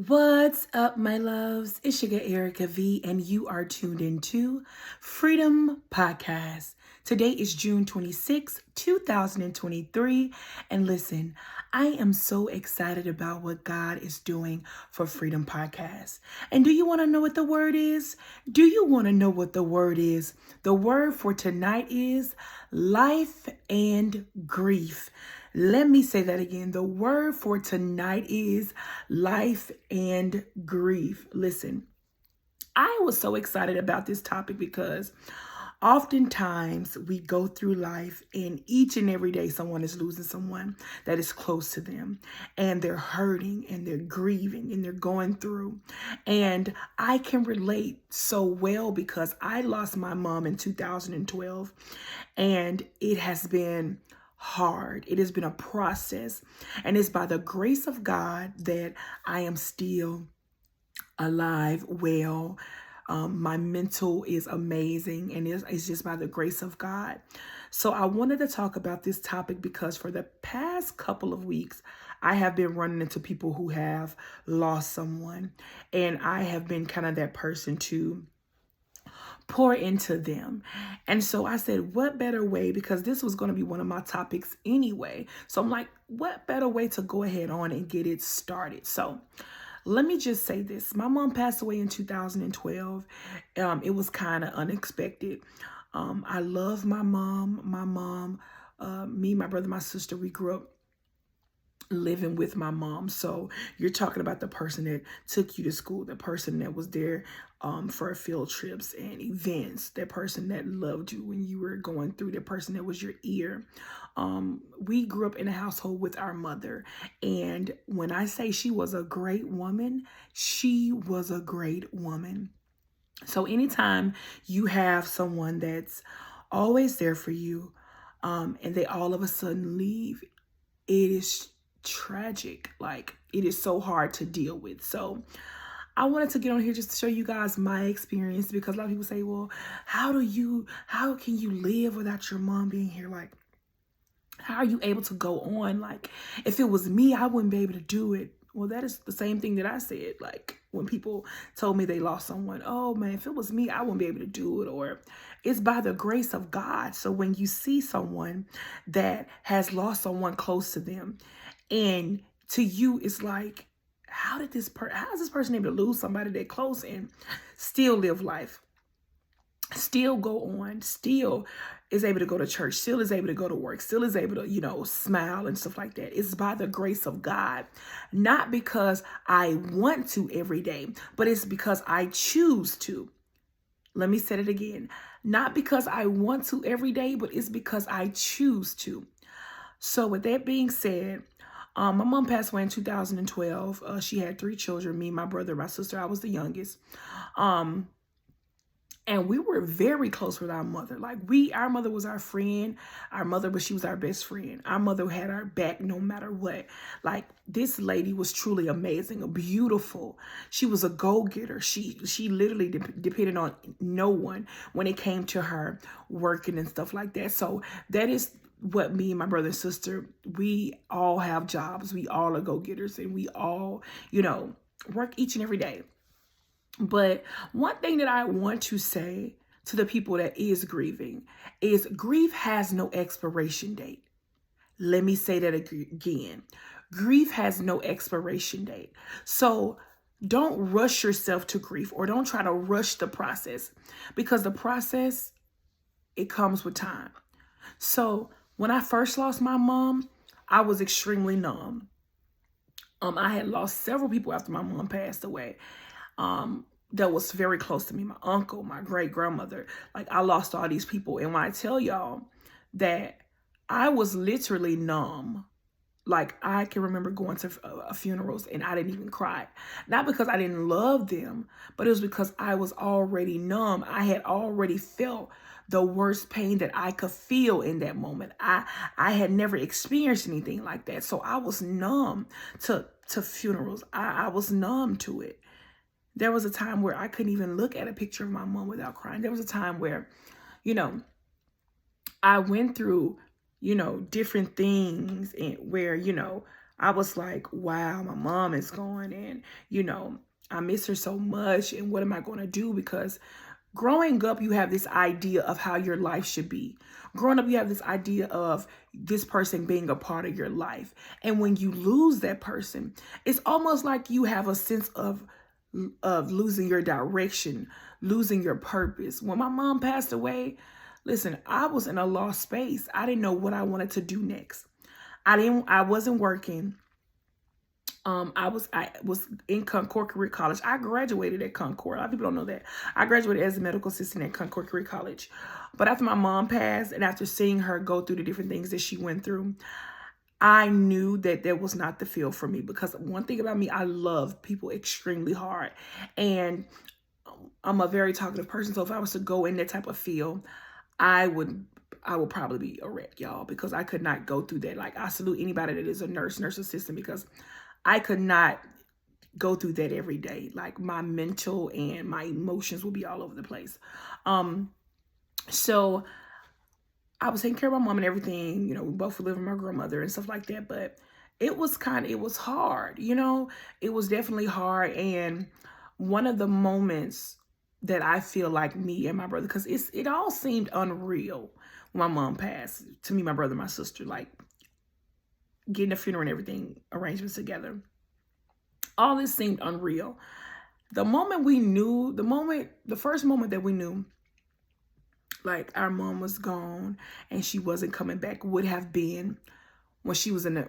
What's up, my loves? It's your girl Erica V, and you are tuned into Freedom Podcast. Today is June 26, 2023. And listen, I am so excited about what God is doing for Freedom Podcast. And do you want to know what the word is? Do you want to know what the word is? The word for tonight is life and grief. Let me say that again. The word for tonight is life and grief. Listen, I was so excited about this topic because oftentimes we go through life and each and every day someone is losing someone that is close to them, and they're hurting and they're grieving and they're going through. And I can relate so well because I lost my mom in 2012, and it has been hard. It has been a process, and it's by the grace of God that I am still alive, well. My mental is amazing, and it's just by the grace of God. So I wanted to talk about this topic because for the past couple of weeks, I have been running into people who have lost someone, and I have been kind of that person to pour into them. And so I said, what better way? Because this was going to be one of my topics anyway. So I'm like, what better way to go ahead on and get it started? So let me just say this. My mom passed away in 2012. It was kind of unexpected. I love my mom. Me, my brother, my sister, we grew up living with my mom. So you're talking about the person that took you to school, the person that was there for field trips and events, that person that loved you when you were going through, the person that was your ear. We grew up in a household with our mother. And when I say she was a great woman, she was a great woman. So anytime you have someone that's always there for you, and they all of a sudden leave, it is tragic. Like, it is so hard to deal with. So I wanted to get on here just to show you guys my experience, because a lot of people say, well, how can you live without your mom being here? Like, how are you able to go on? Like, if it was me, I wouldn't be able to do it. Well, that is the same thing that I said. Like, when people told me they lost someone, oh man, if it was me, I wouldn't be able to do it. Or it's by the grace of God. So when you see someone that has lost someone close to them, and to you, it's like, how is this person able to lose somebody that close and still live life, still go on, still is able to go to church, still is able to go to work, still is able to, smile and stuff like that. It's by the grace of God, not because I want to every day, but it's because I choose to. Let me say it again. Not because I want to every day, but it's because I choose to. So with that being said, my mom passed away in 2012. She had 3 children, me, my brother, my sister. I was the youngest. And we were very close with our mother. Like, our mother was our friend. But she was our best friend. Our mother had our back no matter what. Like, this lady was truly amazing, beautiful. She was a go-getter. She literally depended on no one when it came to her working and stuff like that. So that is what me and my brother and sister, we all have jobs. We all are go-getters, and we all, work each and every day. But one thing that I want to say to the people that is grieving is grief has no expiration date. Let me say that again. Grief has no expiration date. So don't rush yourself to grief, or don't try to rush the process, because the process, it comes with time. So when I first lost my mom, I was extremely numb. I had lost several people after my mom passed away. That was very close to me. My uncle, my great grandmother. Like, I lost all these people. And when I tell y'all that I was literally numb, like, I can remember going to funerals and I didn't even cry. Not because I didn't love them, but it was because I was already numb. I had already felt the worst pain that I could feel in that moment. I had never experienced anything like that. So I was numb to funerals. I was numb to it. There was a time where I couldn't even look at a picture of my mom without crying. There was a time where, I went through, different things, and where, I was like, wow, my mom is gone, and I miss her so much, and what am I going to do? Because growing up, you have this idea of how your life should be. Growing up, you have this idea of this person being a part of your life. And when you lose that person, it's almost like you have a sense of losing your direction, losing your purpose. When my mom passed away, listen, I was in a lost space. I didn't know what I wanted to do next. I wasn't working. I was in Concord Career College. I graduated at Concord. A lot of people don't know that. I graduated as a medical assistant at Concord Career College. But after my mom passed and after seeing her go through the different things that she went through, I knew that that was not the field for me, because one thing about me, I love people extremely hard. And I'm a very talkative person. So if I was to go in that type of field, I would probably be a wreck, y'all, because I could not go through that. Like, I salute anybody that is a nurse assistant, because I could not go through that every day. Like, my mental and my emotions will be all over the place. So I was taking care of my mom and everything. We both lived with my grandmother and stuff like that. But it was hard, It was definitely hard. And one of the moments that I feel like me and my brother, because it all seemed unreal when my mom passed. To me, my brother, my sister, like, getting a funeral and everything, arrangements together. All this seemed unreal. The first moment that we knew, like, our mom was gone and she wasn't coming back, would have been when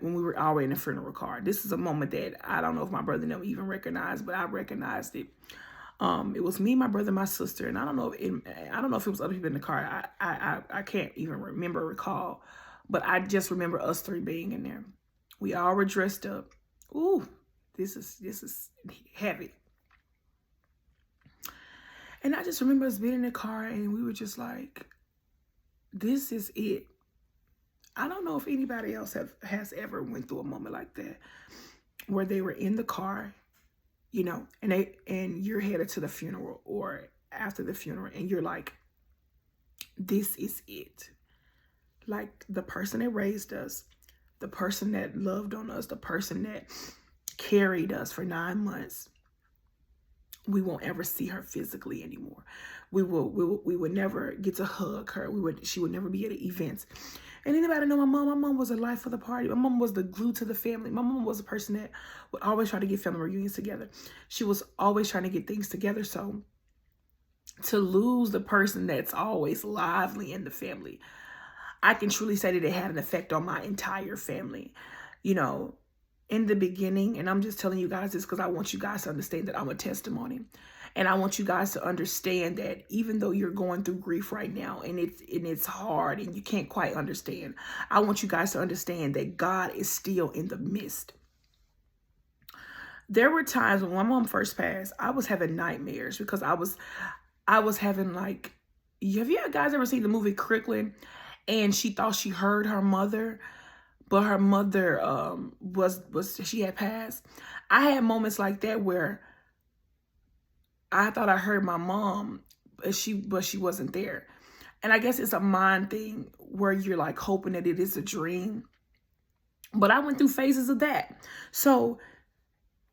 we were already in the funeral car. This is a moment that I don't know if my brother never even recognized, but I recognized it. It was me, my brother, my sister, and I don't know if it was other people in the car. I can't even recall. But I just remember us three being in there. We all were dressed up. Ooh, this is heavy. And I just remember us being in the car and we were just like, this is it. I don't know if anybody else has ever went through a moment like that, where they were in the car, and you're headed to the funeral or after the funeral, and you're like, this is it. Like, the person that raised us, the person that loved on us, the person that carried us for 9 months, we won't ever see her physically anymore. We would never get to hug her. She would never be at events. And anybody know my mom? My mom was the life of the party. My mom was the glue to the family. My mom was a person that would always try to get family reunions together. She was always trying to get things together. So to lose the person that's always lively in the family, I can truly say that it had an effect on my entire family. In the beginning, and I'm just telling you guys this because I want you guys to understand that I'm a testimony. And I want you guys to understand that even though you're going through grief right now and it's hard and you can't quite understand, I want you guys to understand that God is still in the midst. There were times when my mom first passed, I was having nightmares because I was having, like, have you guys ever seen the movie Crooklyn? And she thought she heard her mother, but her mother she had passed. I had moments like that where I thought I heard my mom, but she wasn't there. And I guess it's a mind thing where you're like hoping that it is a dream. But I went through phases of that. So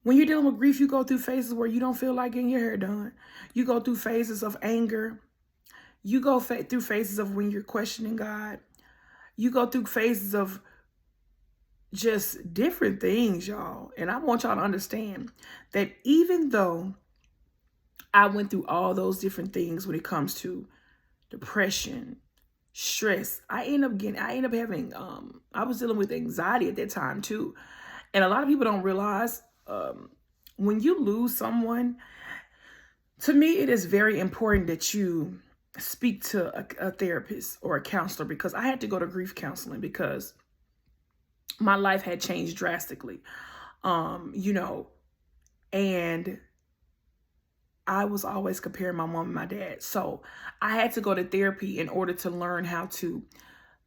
when you're dealing with grief, you go through phases where you don't feel like getting your hair done. You go through phases of anger. You go through phases of when you're questioning God. You go through phases of just different things, y'all. And I want y'all to understand that even though I went through all those different things when it comes to depression, stress, I end up having, I was dealing with anxiety at that time too. And a lot of people don't realize when you lose someone, to me, it is very important that you speak to a therapist or a counselor, because I had to go to grief counseling because my life had changed drastically, and I was always comparing my mom and my dad. So I had to go to therapy in order to learn how to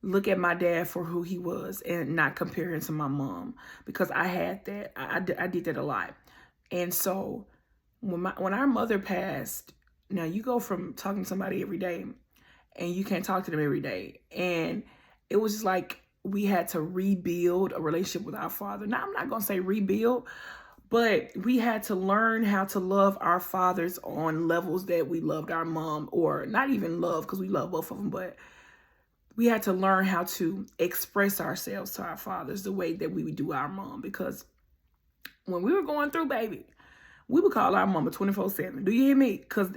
look at my dad for who he was and not compare him to my mom, because I had that. I did that a lot. And so when our mother passed, now you go from talking to somebody every day and you can't talk to them every day. And it was just like we had to rebuild a relationship with our father. Now, I'm not going to say rebuild, but we had to learn how to love our fathers on levels that we loved our mom, or not even love, because we love both of them, but we had to learn how to express ourselves to our fathers the way that we would do our mom. Because when we were going through, baby, we would call our mama 24/7. Do you hear me? Because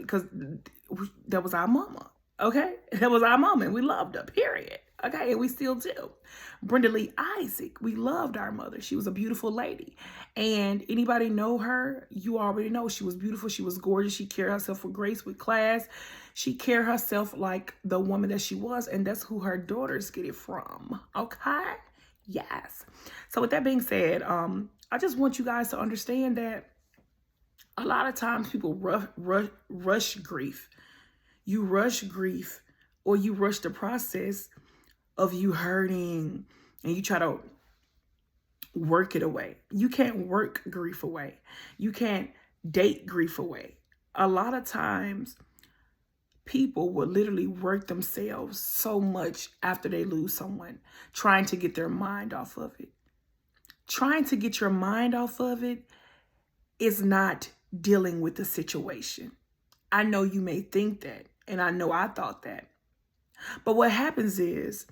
that was our mama. Okay? That was our mama, and we loved her, period. Okay? And we still do. Brenda Lee Isaac, we loved our mother. She was a beautiful lady. And anybody know her, you already know she was beautiful. She was gorgeous. She carried herself with grace, with class. She carried herself like the woman that she was. And that's who her daughters get it from. Okay? Yes. So with that being said, I just want you guys to understand that a lot of times people rush grief. You rush grief, or you rush the process of you hurting, and you try to work it away. You can't work grief away. You can't date grief away. A lot of times people will literally work themselves so much after they lose someone, trying to get their mind off of it. Trying to get your mind off of it is not dealing with the situation. I know you may think that, and I know I thought that. But what happens is,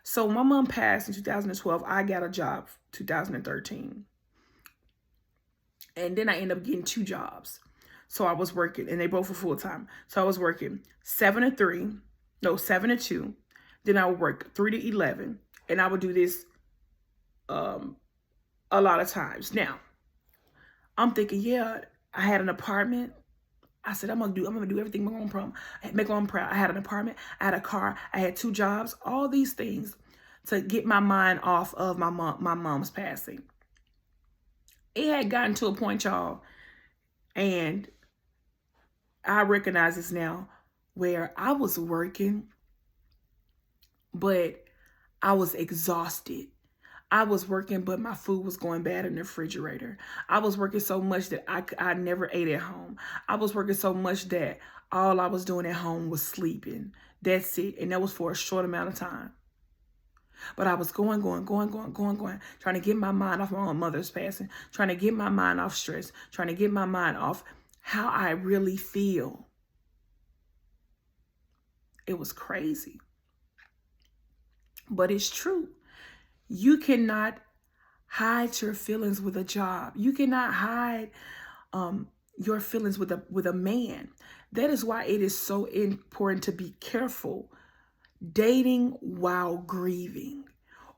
so my mom passed in 2012. I got a job 2013. And then I ended up getting 2 jobs. So I was working, and they both were full-time. So I was working 7 to 2. Then I would work 3 to 11. And I would do this a lot of times. Now, I'm thinking, yeah, I had an apartment. I said, I'm gonna do everything make my mom proud. I had an apartment, I had a car, I had 2 jobs, all these things to get my mind off of my mom's passing. It had gotten to a point, y'all, and I recognize this now, where I was working, but I was exhausted. I was working, but my food was going bad in the refrigerator. I was working so much that I never ate at home. I was working so much that all I was doing at home was sleeping. That's it. And that was for a short amount of time. But I was going, trying to get my mind off my own mother's passing, trying to get my mind off stress, trying to get my mind off how I really feel. It was crazy. But it's true. You cannot hide your feelings with a job. You cannot hide your feelings with a man. That is why it is so important to be careful dating while grieving,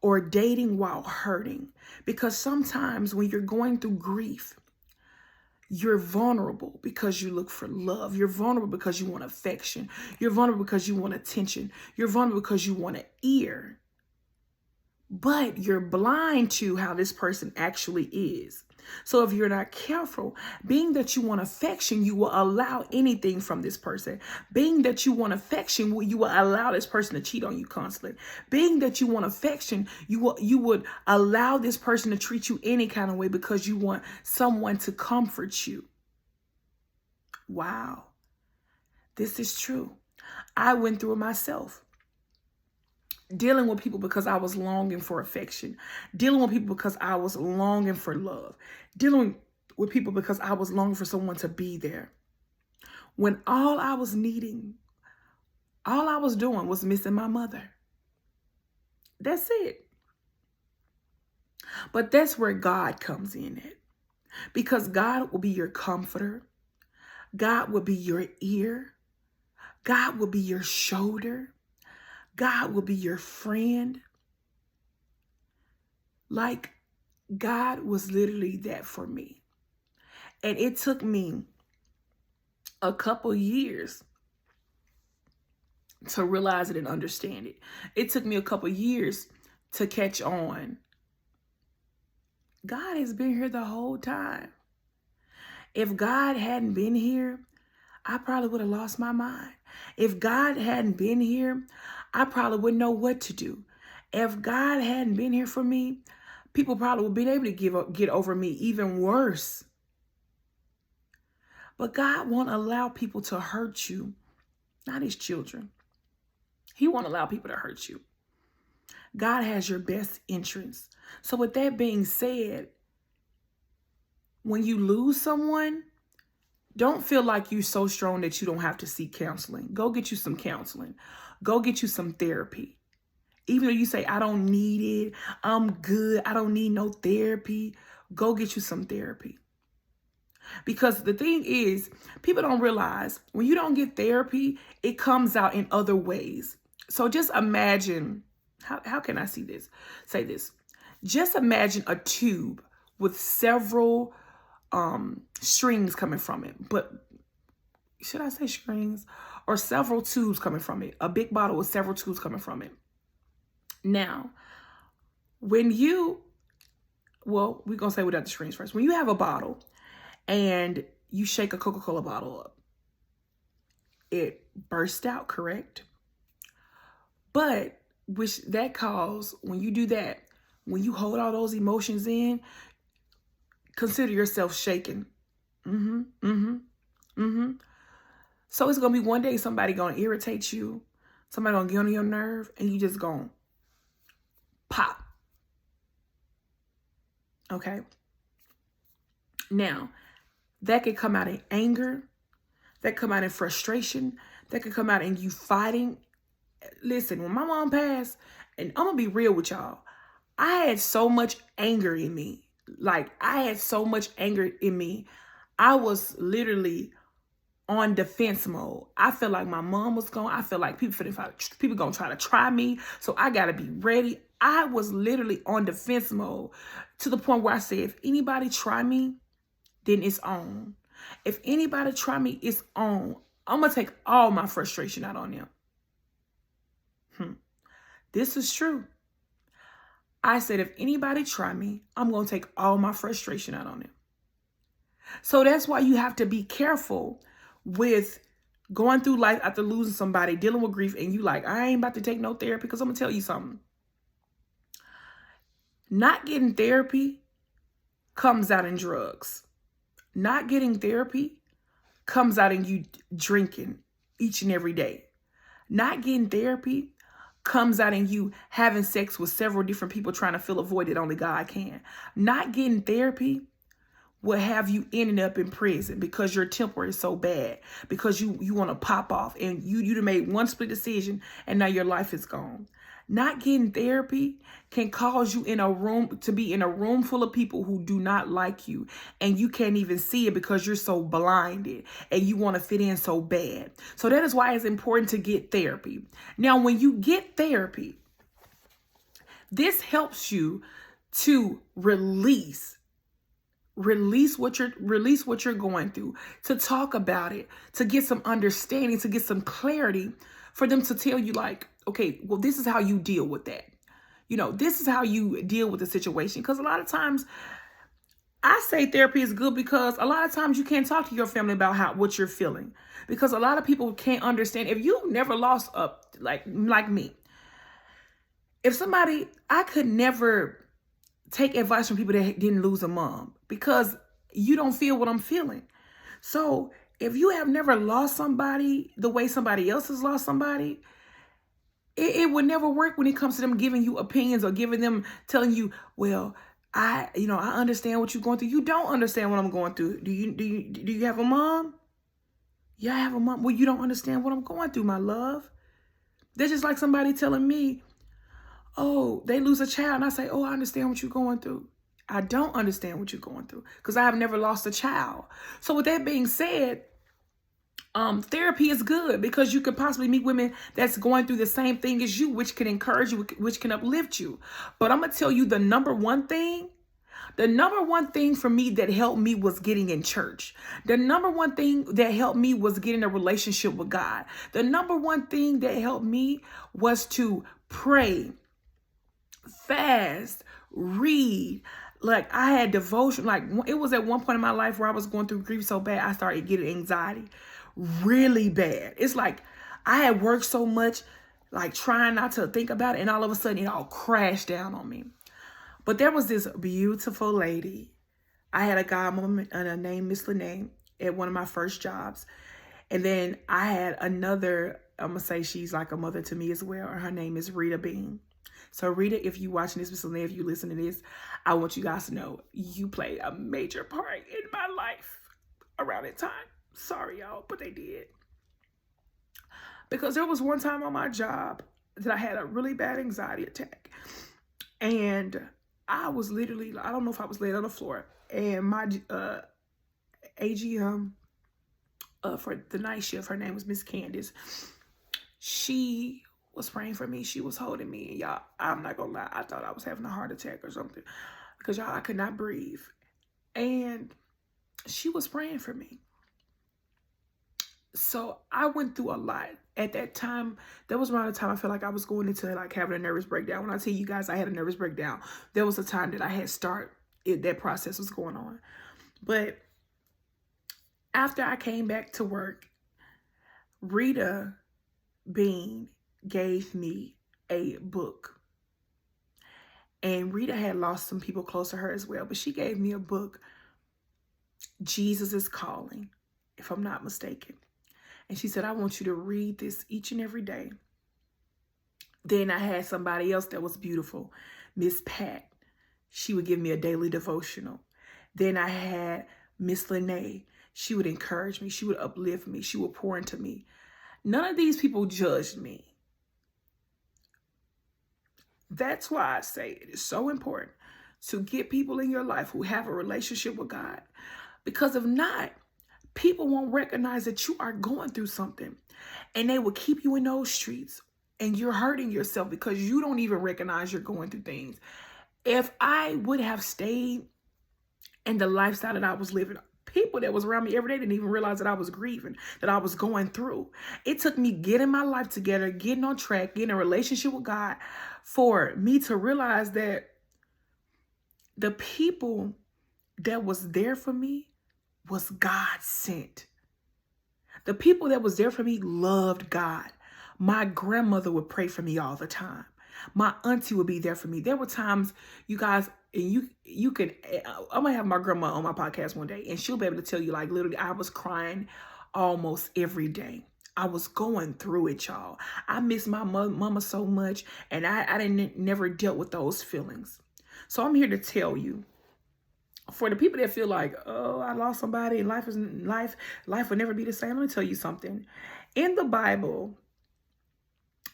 or dating while hurting. Because sometimes when you're going through grief, you're vulnerable because you look for love. You're vulnerable because you want affection. You're vulnerable because you want attention. You're vulnerable because you want an ear. But you're blind to how this person actually is. So if you're not careful, being that you want affection, you will allow anything from this person. Being that you want affection, you will allow this person to cheat on you constantly. Being that you want affection, you would allow this person to treat you any kind of way because you want someone to comfort you. Wow. This is true. I went through it myself. Dealing with people because I was longing for affection. Dealing with people because I was longing for love. Dealing with people because I was longing for someone to be there. When all I was needing, all I was doing was missing my mother. That's it. But that's where God comes in at. Because God will be your comforter. God will be your ear. God will be your shoulder. God will be your friend. Like, God was literally that for me. And it took me a couple years to realize it and understand it. It took me a couple years to catch on. God has been here the whole time. If God hadn't been here, I probably would have lost my mind. If God hadn't been here, I probably wouldn't know what to do. If God hadn't been here for me, people probably would be able to get over me even worse. But God won't allow people to hurt you, not his children. He won't allow people to hurt you. God has your best interests. So with that being said, when you lose someone, don't feel like you're so strong that you don't have to seek counseling. Go get you some counseling. Go get you some therapy. Even though you say, I don't need it, I'm good, I don't need no therapy, go get you some therapy. Because the thing is, people don't realize when you don't get therapy, it comes out in other ways. So just imagine, how can I say this? Just imagine a tube with several strings coming from it. But should I say strings? Or several tubes coming from it. A big bottle with several tubes coming from it. Now, when you, well, we're going to say without the strings first. When you have a bottle and you shake a Coca-Cola bottle up, it bursts out, correct? But which that cause, when you do that, when you hold all those emotions in, consider yourself shaking. So it's going to be one day somebody going to irritate you. Somebody going to get on your nerve and you just going to pop. Okay. Now, that could come out in anger. That could come out in frustration. That could come out in you fighting. Listen, when my mom passed, and I'm going to be real with y'all, I had so much anger in me. Like, I had so much anger in me. I was literally on defense mode. I felt like my mom was gone. I felt like people going to try to try me. So I got to be ready. I was literally on defense mode to the point where I said, if anybody try me, then it's on. If anybody try me, it's on. I'm going to take all my frustration out on them. This is true. I said, if anybody try me, I'm going to take all my frustration out on them. So that's why you have to be careful with going through life after losing somebody, dealing with grief, and you like, I ain't about to take no therapy, because I'm going to tell you something. Not getting therapy comes out in drugs. Not getting therapy comes out in you drinking each and every day. Not getting therapy comes out in you having sex with several different people trying to fill a void that only God can. Not getting therapy will have you ending up in prison because your temper is so bad, because you want to pop off and you done made one split decision and now your life is gone. Not getting therapy can cause you to be in a room full of people who do not like you, and you can't even see it because you're so blinded and you want to fit in so bad. So that is why it's important to get therapy. Now, when you get therapy, this helps you to release what you're going through, to talk about it, to get some understanding, to get some clarity, for them to tell you like, okay, well, this is how you deal with that. You know, this is how you deal with the situation. Because a lot of times I say therapy is good because a lot of times you can't talk to your family about what you're feeling, because a lot of people can't understand. If you never lost like me, I could never take advice from people that didn't lose a mom, because you don't feel what I'm feeling. So if you have never lost somebody the way somebody else has lost somebody, it would never work when it comes to them giving you opinions or telling you, well, I understand what you're going through. You don't understand what I'm going through. Do you have a mom? Yeah, I have a mom. Well, you don't understand what I'm going through, my love. They're just like somebody telling me, oh, they lose a child. And I say, oh, I understand what you're going through. I don't understand what you're going through because I have never lost a child. So with that being said, therapy is good because you could possibly meet women that's going through the same thing as you, which can encourage you, which can uplift you. But I'm going to tell you the number one thing for me that helped me was getting in church. The number one thing that helped me was getting a relationship with God. The number one thing that helped me was to pray, fast, read. Like, I had devotion. Like, it was at one point in my life where I was going through grief so bad, I started getting anxiety really bad. It's like I had worked so much, like trying not to think about it, and all of a sudden it all crashed down on me. But there was this beautiful lady. I had a godmom named Miss Lene at one of my first jobs. And then I had another, I'm going to say she's like a mother to me as well. Her name is Rita Bean. So Rita, if you watching this, Miss Lene, if you listen to this, I want you guys to know you played a major part in my life around that time. Sorry, y'all, but they did. Because there was one time on my job that I had a really bad anxiety attack. And I was literally, I don't know if I was laid on the floor. And my AGM for the night shift, her name was Miss Candace. She was praying for me. She was holding me. And y'all, I'm not gonna lie, I thought I was having a heart attack or something. Because y'all, I could not breathe. And she was praying for me. So I went through a lot. At that time, that was around the time I felt like I was going into like having a nervous breakdown. When I tell you guys I had a nervous breakdown, there was a time that I had that process was going on. But after I came back to work, Rita Bean gave me a book. And Rita had lost some people close to her as well, but she gave me a book, Jesus is Calling, if I'm not mistaken. And she said, I want you to read this each and every day. Then I had somebody else that was beautiful, Miss Pat. She would give me a daily devotional. Then I had Miss Lene. She would encourage me. She would uplift me. She would pour into me. None of these people judged me. That's why I say it is so important to get people in your life who have a relationship with God. Because if not, people won't recognize that you are going through something, and they will keep you in those streets, and you're hurting yourself because you don't even recognize you're going through things. If I would have stayed in the lifestyle that I was living, people that was around me every day didn't even realize that I was grieving, that I was going through. It took me getting my life together, getting on track, getting a relationship with God for me to realize that the people that was there for me was God sent. The people that was there for me loved God. My grandmother would pray for me all the time. My auntie would be there for me. There were times, you guys, and you can, I'm gonna have my grandma on my podcast one day, and she'll be able to tell you, like, literally, I was crying almost every day. I was going through it, y'all. I miss my mama so much, and I never dealt with those feelings. So I'm here to tell you, for the people that feel like, oh, I lost somebody and life will never be the same. Let me tell you something. In the Bible,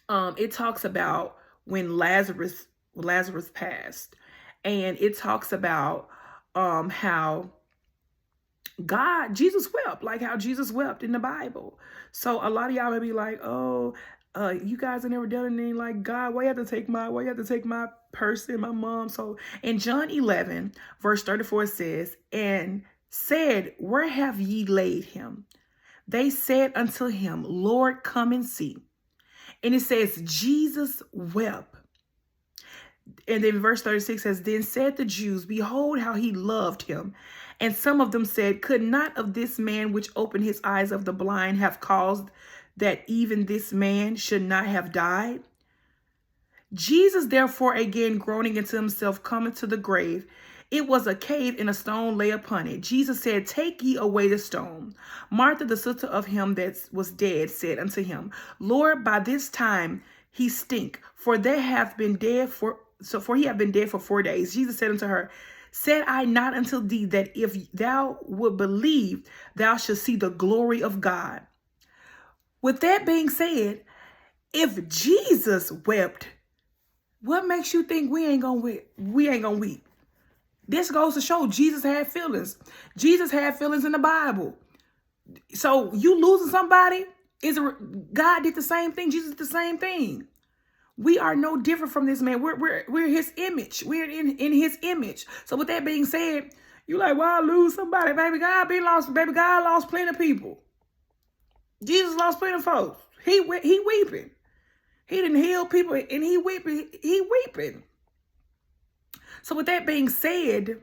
it talks about when Lazarus passed, and it talks about how Jesus wept, like how Jesus wept in the Bible. So a lot of y'all may be like, oh, you guys have never done anything like God. Why you have to take my person, my mom? So in John 11, verse 34 says, and said, where have ye laid him? They said unto him, Lord, come and see. And it says, Jesus wept. And then verse 36 says, then said the Jews, behold how he loved him. And some of them said, could not of this man which opened his eyes of the blind have caused that even this man should not have died? Jesus, therefore, again groaning into himself, cometh to the grave. It was a cave, and a stone lay upon it. Jesus said, take ye away the stone. Martha, the sister of him that was dead, said unto him, Lord, by this time he stink, for he have been dead for 4 days. Jesus said unto her, said I not unto thee that if thou would believe, thou shalt see the glory of God? With that being said, if Jesus wept, what makes you think we ain't gonna weep? This goes to show Jesus had feelings. Jesus had feelings in the Bible. So you losing somebody, God did the same thing. Jesus did the same thing. We are no different from this man. We're his image. We're in his image. So with that being said, you like, well, I lose somebody. Baby God lost plenty of people. Jesus lost plenty of folks. He weeping. He didn't heal people, and he weeping. So with that being said,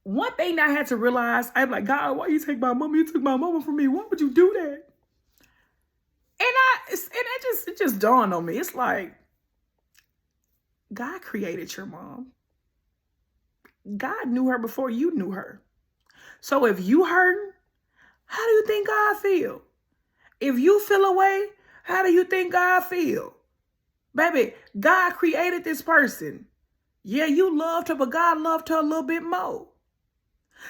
one thing I had to realize, I'm like, God, why you take my mama? You took my mama from me. Why would you do that? And it just dawned on me. It's like, God created your mom. God knew her before you knew her. So if you hurting, how do you think God feel? If you feel away, how do you think God feel? Baby, God created this person. Yeah, you loved her, but God loved her a little bit more.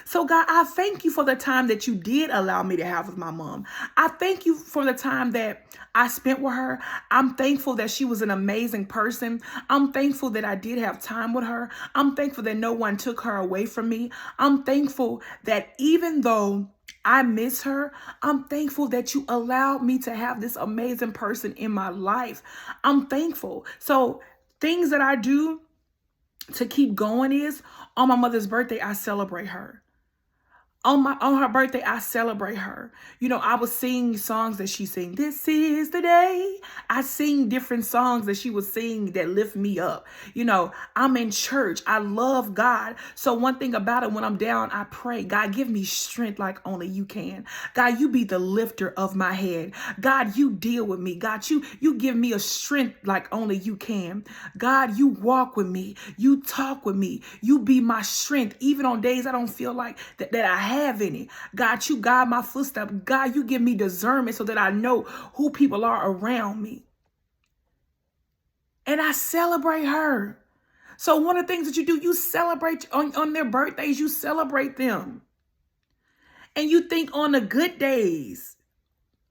So God, I thank you for the time that you did allow me to have with my mom. I thank you for the time that I spent with her. I'm thankful that she was an amazing person. I'm thankful that I did have time with her. I'm thankful that no one took her away from me. I'm thankful that even though I miss her, I'm thankful that you allowed me to have this amazing person in my life. I'm thankful. So things that I do to keep going is on my mother's birthday, I celebrate her. On her birthday, I celebrate her. You know, I would sing songs that she sing. This is the day. I sing different songs that she would sing that lift me up. You know, I'm in church. I love God. So one thing about it, when I'm down, I pray, God, give me strength like only you can. God, you be the lifter of my head. God, you deal with me. God, you give me a strength like only you can. God, you walk with me. You talk with me. You be my strength. Even on days I don't feel like that I have any. God, you guide my footsteps. God, you give me discernment so that I know who people are around me. And I celebrate her. So one of the things that you do, you celebrate on their birthdays, you celebrate them. And you think on the good days.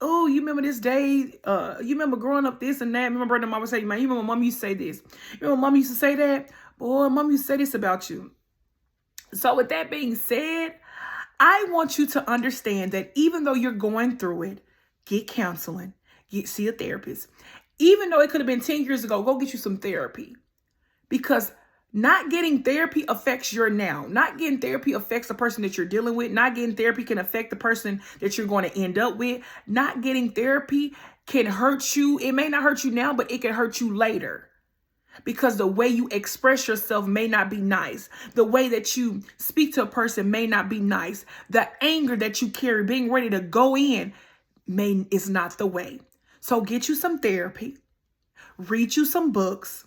Oh, you remember this day? You remember growing up this and that? Remember brother and mom would say, man, you remember mom used to say this. You remember mom used to say that? Boy, mom used to say this about you. So with that being said, I want you to understand that even though you're going through it, get counseling, see a therapist. Even though it could have been 10 years ago, go get you some therapy. Because not getting therapy affects your now. Not getting therapy affects the person that you're dealing with. Not getting therapy can affect the person that you're going to end up with. Not getting therapy can hurt you. It may not hurt you now, but it can hurt you later. Because the way you express yourself may not be nice. The way that you speak to a person may not be nice. The anger that you carry, being ready to go in, is not the way. So get you some therapy. Read you some books.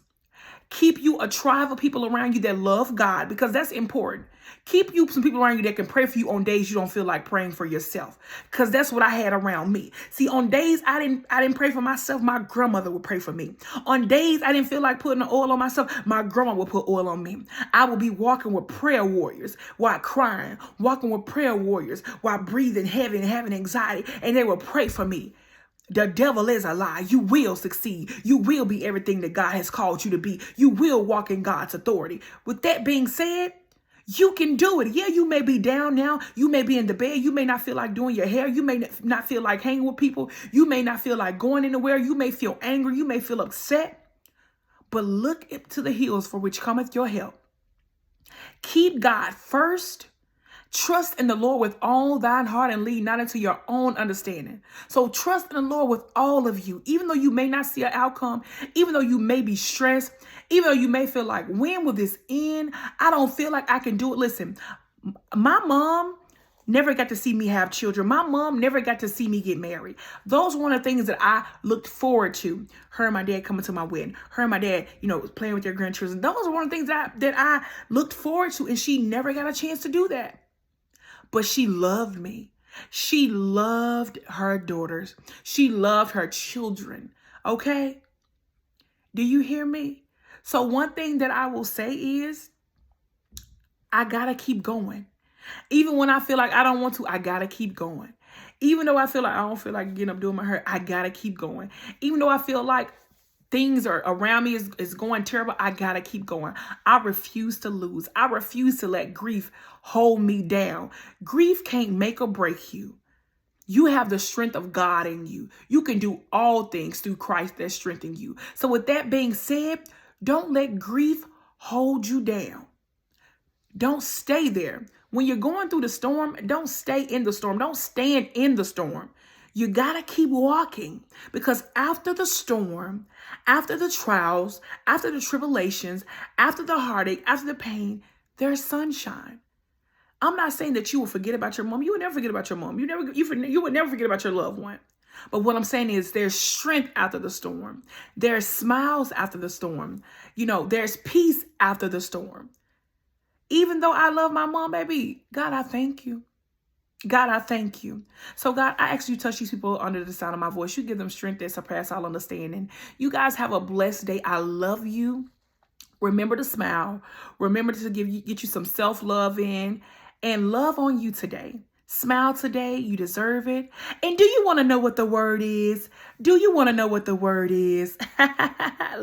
Keep you a tribe of people around you that love God, because that's important. Keep you some people around you that can pray for you on days you don't feel like praying for yourself, because that's what I had around me. See, on days I didn't pray for myself, my grandmother would pray for me. On days I didn't feel like putting the oil on myself, my grandma would put oil on me. I would be walking with prayer warriors while crying, walking with prayer warriors while breathing heavy and having anxiety, and they would pray for me. The devil is a lie. You will succeed. You will be everything that God has called you to be. You will walk in God's authority. With that being said, you can do it. Yeah, you may be down now. You may be in the bed. You may not feel like doing your hair. You may not feel like hanging with people. You may not feel like going anywhere. You may feel angry. You may feel upset. But look up to the hills for which cometh your help. Keep God first. Trust in the Lord with all thine heart and lean not into your own understanding. So trust in the Lord with all of you, even though you may not see an outcome, even though you may be stressed, even though you may feel like, when will this end? I don't feel like I can do it. Listen, my mom never got to see me have children. My mom never got to see me get married. Those were one of the things that I looked forward to. Her and my dad coming to my wedding. Her and my dad, playing with their grandchildren. Those were one of the things that I looked forward to, and she never got a chance to do that. But she loved me. She loved her daughters. She loved her children. Okay? Do you hear me? So one thing that I will say is, I gotta keep going. Even when I feel like I don't want to, I gotta keep going. Even though I feel like I don't feel like getting up doing my hair, I gotta keep going. Even though I feel like things are around me is going terrible, I gotta keep going. I refuse to lose. I refuse to let grief hold me down. Grief can't make or break you. You have the strength of God in you. You can do all things through Christ that strengthens you. So with that being said, don't let grief hold you down. Don't stay there. When you're going through the storm, don't stay in the storm. Don't stand in the storm. You got to keep walking, because after the storm, after the trials, after the tribulations, after the heartache, after the pain, there's sunshine. I'm not saying that you will forget about your mom. You would never forget about your mom. You would never forget about your loved one. But what I'm saying is, there's strength after the storm. There's smiles after the storm. There's peace after the storm. Even though I love my mom, baby, God, I thank you. God, I thank you. So, God, I ask you to touch these people under the sound of my voice. You give them strength that surpasses all understanding. You guys have a blessed day. I love you. Remember to smile. Remember to get you some self-love in and love on you today. Smile today. You deserve it. And do you want to know what the word is? Do you want to know what the word is?